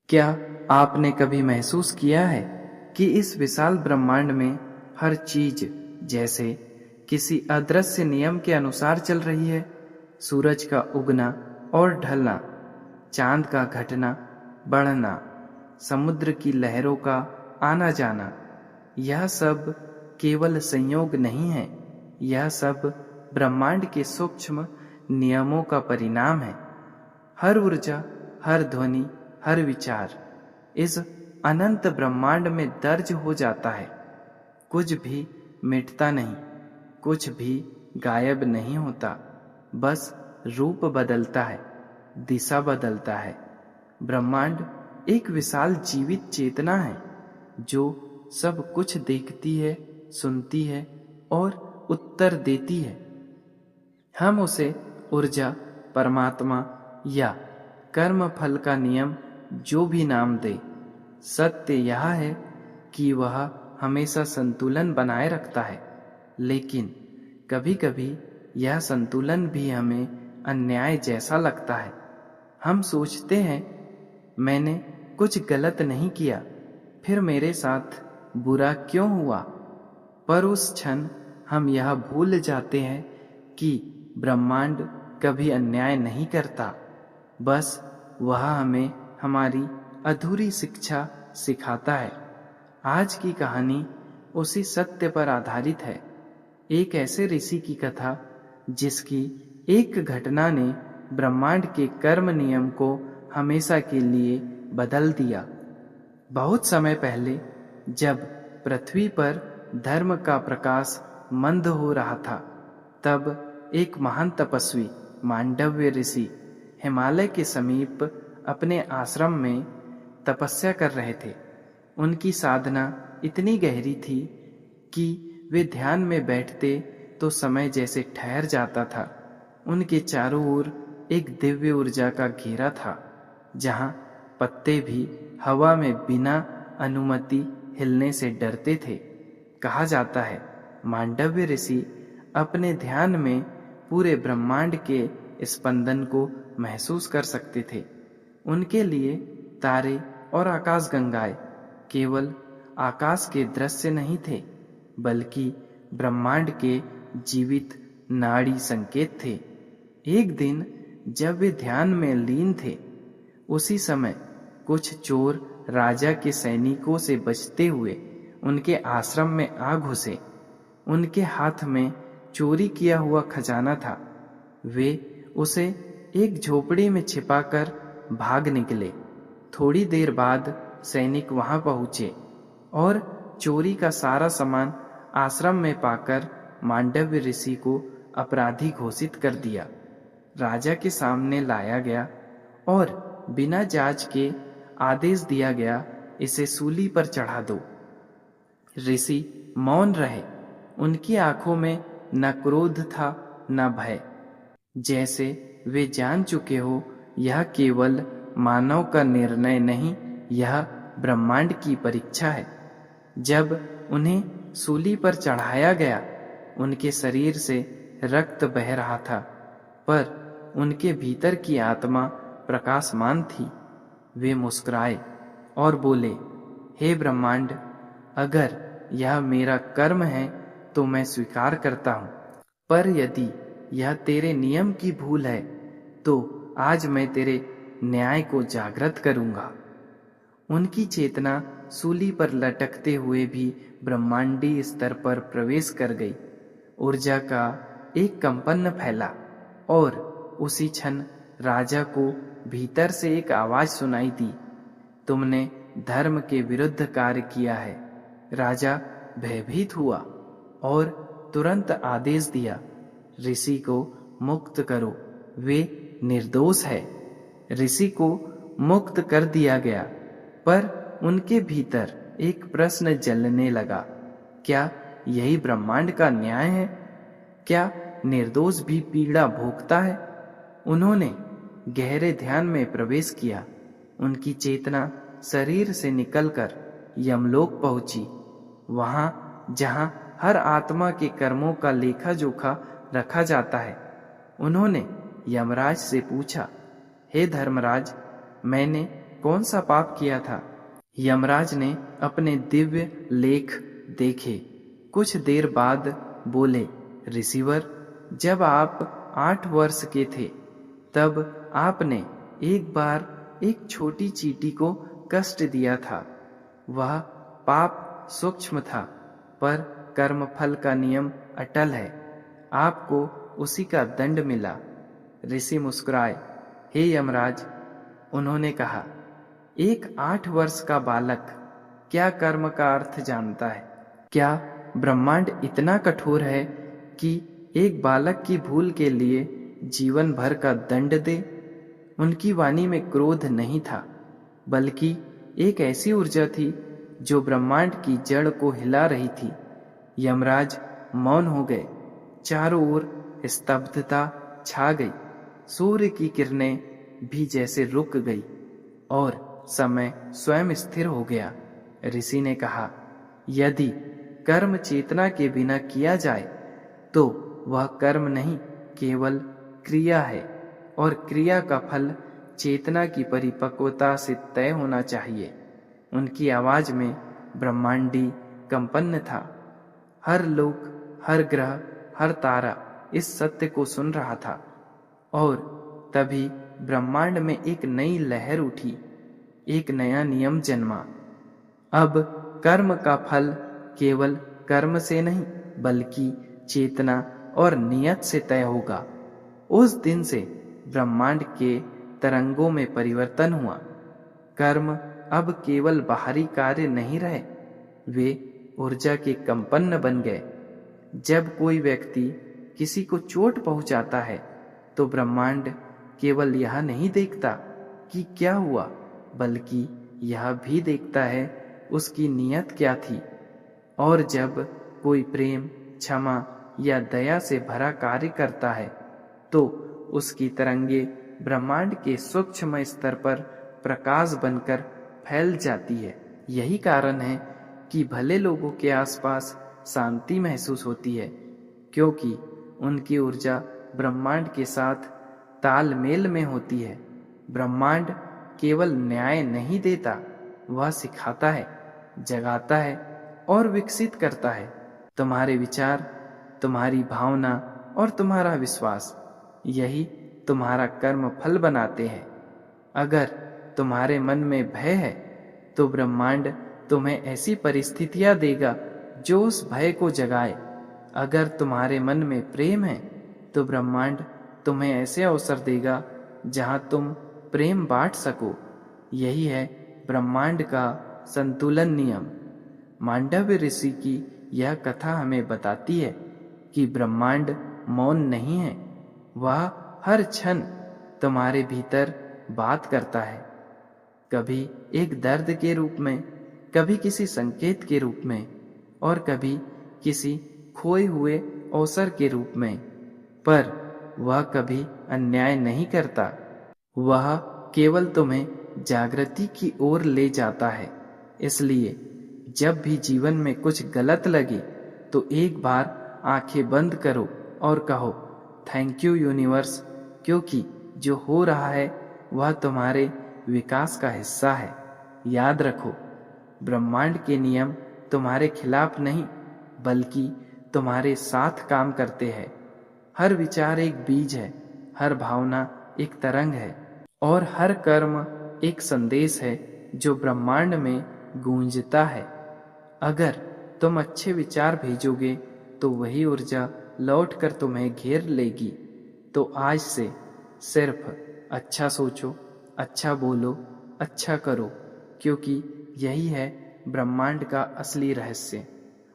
क्या आपने कभी महसूस किया है कि इस विशाल ब्रह्मांड में हर चीज जैसे किसी अदृश्य नियम के अनुसार चल रही है? सूरज का उगना और ढलना, चांद का घटना बढ़ना, समुद्र की लहरों का आना जाना, यह सब केवल संयोग नहीं है, यह सब ब्रह्मांड के सूक्ष्म नियमों का परिणाम है। हर ऊर्जा, हर ध्वनि, हर विचार इस अनंत ब्रह्मांड में दर्ज हो जाता है। कुछ भी मिटता नहीं, कुछ भी गायब नहीं होता, बस रूप बदलता है, दिशा बदलता है। ब्रह्मांड एक विशाल जीवित चेतना है जो सब कुछ देखती है, सुनती है और उत्तर देती है। हम उसे ऊर्जा, परमात्मा या कर्म फल का नियम जो भी नाम दे, सत्य यह है कि वह हमेशा संतुलन बनाए रखता है। लेकिन कभी-कभी यह संतुलन भी हमें अन्याय जैसा लगता है। हम सोचते हैं, मैंने कुछ गलत नहीं किया, फिर मेरे साथ बुरा क्यों हुआ? पर उस क्षण हम यह भूल जाते हैं कि ब्रह्मांड कभी अन्याय नहीं करता, बस वह हमें हमारी अधूरी शिक्षा सिखाता है। आज की कहानी उसी सत्य पर आधारित है। एक ऐसे ऋषि की कथा जिसकी एक घटना ने ब्रह्मांड के कर्म नियम को हमेशा के लिए बदल दिया। बहुत समय पहले, जब पृथ्वी पर धर्म का प्रकाश मंद हो रहा था, तब एक महान तपस्वी मांडव्य ऋषि हिमालय के समीप अपने आश्रम में तपस्या कर रहे थे। उनकी साधना इतनी गहरी थी कि वे ध्यान में बैठते तो समय जैसे ठहर जाता था। उनके चारों ओर एक दिव्य ऊर्जा का घेरा था, जहां पत्ते भी हवा में बिना अनुमति हिलने से डरते थे। कहा जाता है, मांडव्य ऋषि अपने ध्यान में पूरे ब्रह्मांड के स्पंदन को महसूस कर सकते थे। उनके लिए तारे और आकाशगंगाएं केवल आकाश के दृश्य नहीं थे, बल्कि ब्रह्मांड के जीवित नाड़ी संकेत थे। एक दिन जब वे ध्यान में लीन थे, उसी समय कुछ चोर राजा के सैनिकों से बचते हुए उनके आश्रम में आ घुसे। उनके हाथ में चोरी किया हुआ खजाना था। वे उसे एक झोपड़ी में छिपाकर भाग निकले। थोड़ी देर बाद सैनिक वहां पहुंचे और चोरी का सारा सामान आश्रम में पाकर मांडव्य ऋषि को अपराधी घोषित कर दिया। राजा के सामने लाया गया और बिना जांच के आदेश दिया गया, इसे सूली पर चढ़ा दो। ऋषि मौन रहे। उनकी आंखों में न क्रोध था न भय, जैसे वे जान चुके हो यह केवल मानव का निर्णय नहीं, यह ब्रह्मांड की परीक्षा है। जब उन्हें सूली पर चढ़ाया गया, उनके शरीर से रक्त बह रहा था, पर उनके भीतर की आत्मा प्रकाशमान थी। वे मुस्कुराए और बोले, हे ब्रह्मांड, अगर यह मेरा कर्म है तो मैं स्वीकार करता हूँ, पर यदि यह तेरे नियम की भूल है तो आज मैं तेरे न्याय को जागृत करूंगा। उनकी चेतना सूली पर लटकते हुए भी ब्रह्मांडीय स्तर पर प्रवेश कर गई। ऊर्जा का एक कंपन फैला और उसी क्षण राजा को भीतर से एक आवाज सुनाई दी, तुमने धर्म के विरुद्ध कार्य किया है। राजा भयभीत हुआ और तुरंत आदेश दिया, ऋषि को मुक्त करो, वे निर्दोष है। ऋषि को मुक्त कर दिया गया, पर उनके भीतर एक प्रश्न जलने लगा, क्या यही ब्रह्मांड का न्याय है? क्या निर्दोष भी पीड़ा भोगता है? उन्होंने गहरे ध्यान में प्रवेश किया। उनकी चेतना शरीर से निकलकर यमलोक पहुंची, वहां जहां हर आत्मा के कर्मों का लेखा जोखा रखा जाता है। उन्होंने यमराज से पूछा, हे धर्मराज, मैंने कौन सा पाप किया था? यमराज ने अपने दिव्य लेख देखे। कुछ देर बाद बोले, ऋषिवर, जब आप 8 वर्ष के थे तब आपने एक बार एक छोटी चींटी को कष्ट दिया था। वह पाप सूक्ष्म था, पर कर्मफल का नियम अटल है। आपको उसी का दंड मिला। ऋषि मुस्कुराए। हे यमराज, उन्होंने कहा, एक 8 वर्ष का बालक क्या कर्म का अर्थ जानता है? क्या ब्रह्मांड इतना कठोर है कि एक बालक की भूल के लिए जीवन भर का दंड दे? उनकी वाणी में क्रोध नहीं था, बल्कि एक ऐसी ऊर्जा थी जो ब्रह्मांड की जड़ को हिला रही थी। यमराज मौन हो गए। चारों ओर स्तब्धता छा गई। सूर्य की किरणें भी जैसे रुक गई और समय स्वयं स्थिर हो गया। ऋषि ने कहा, यदि कर्म चेतना के बिना किया जाए तो वह कर्म नहीं, केवल क्रिया है, और क्रिया का फल चेतना की परिपक्वता से तय होना चाहिए। उनकी आवाज में ब्रह्मांडी कंपन था। हर लोक, हर ग्रह, हर तारा इस सत्य को सुन रहा था। और तभी ब्रह्मांड में एक नई लहर उठी, एक नया नियम जन्मा। अब कर्म का फल केवल कर्म से नहीं, बल्कि चेतना और नियत से तय होगा। उस दिन से ब्रह्मांड के तरंगों में परिवर्तन हुआ। कर्म अब केवल बाहरी कार्य नहीं रहे, वे ऊर्जा के कंपन बन गए। जब कोई व्यक्ति किसी को चोट पहुंचाता है तो ब्रह्मांड केवल यह नहीं देखता कि क्या हुआ, बल्कि यह भी देखता है उसकी नियत क्या थी। और जब कोई प्रेम, क्षमा या दया से भरा कार्य करता है तो उसकी तरंगे ब्रह्मांड के सूक्ष्म स्तर पर प्रकाश बनकर फैल जाती है। यही कारण है कि भले लोगों के आसपास शांति महसूस होती है, क्योंकि उनकी ऊर्जा ब्रह्मांड के साथ तालमेल में होती है। ब्रह्मांड केवल न्याय नहीं देता, वह सिखाता है, जगाता है और विकसित करता है। तुम्हारे विचार, तुम्हारी भावना और तुम्हारा विश्वास, यही तुम्हारा कर्म फल बनाते हैं। अगर तुम्हारे मन में भय है तो ब्रह्मांड तुम्हें ऐसी परिस्थितियां देगा जो उस भय को जगाए। अगर तुम्हारे मन में प्रेम है तो ब्रह्मांड तुम्हें ऐसे अवसर देगा जहां तुम प्रेम बांट सको। यही है ब्रह्मांड का संतुलन नियम। मांडव्य ऋषि की यह कथा हमें बताती है कि ब्रह्मांड मौन नहीं है, वह हर क्षण तुम्हारे भीतर बात करता है। कभी एक दर्द के रूप में, कभी किसी संकेत के रूप में, और कभी किसी खोए हुए अवसर के रूप में। पर वह कभी अन्याय नहीं करता, वह केवल तुम्हें जागृति की ओर ले जाता है। इसलिए जब भी जीवन में कुछ गलत लगे तो एक बार आंखें बंद करो और कहो, थैंक यू यूनिवर्स, क्योंकि जो हो रहा है वह तुम्हारे विकास का हिस्सा है। याद रखो, ब्रह्मांड के नियम तुम्हारे खिलाफ नहीं, बल्कि तुम्हारे साथ काम करते हैं। हर विचार एक बीज है, हर भावना एक तरंग है, और हर कर्म एक संदेश है जो ब्रह्मांड में गूंजता है। अगर तुम अच्छे विचार भेजोगे तो वही ऊर्जा लौटकर तुम्हें घेर लेगी। तो आज से सिर्फ अच्छा सोचो, अच्छा बोलो, अच्छा करो, क्योंकि यही है ब्रह्मांड का असली रहस्य।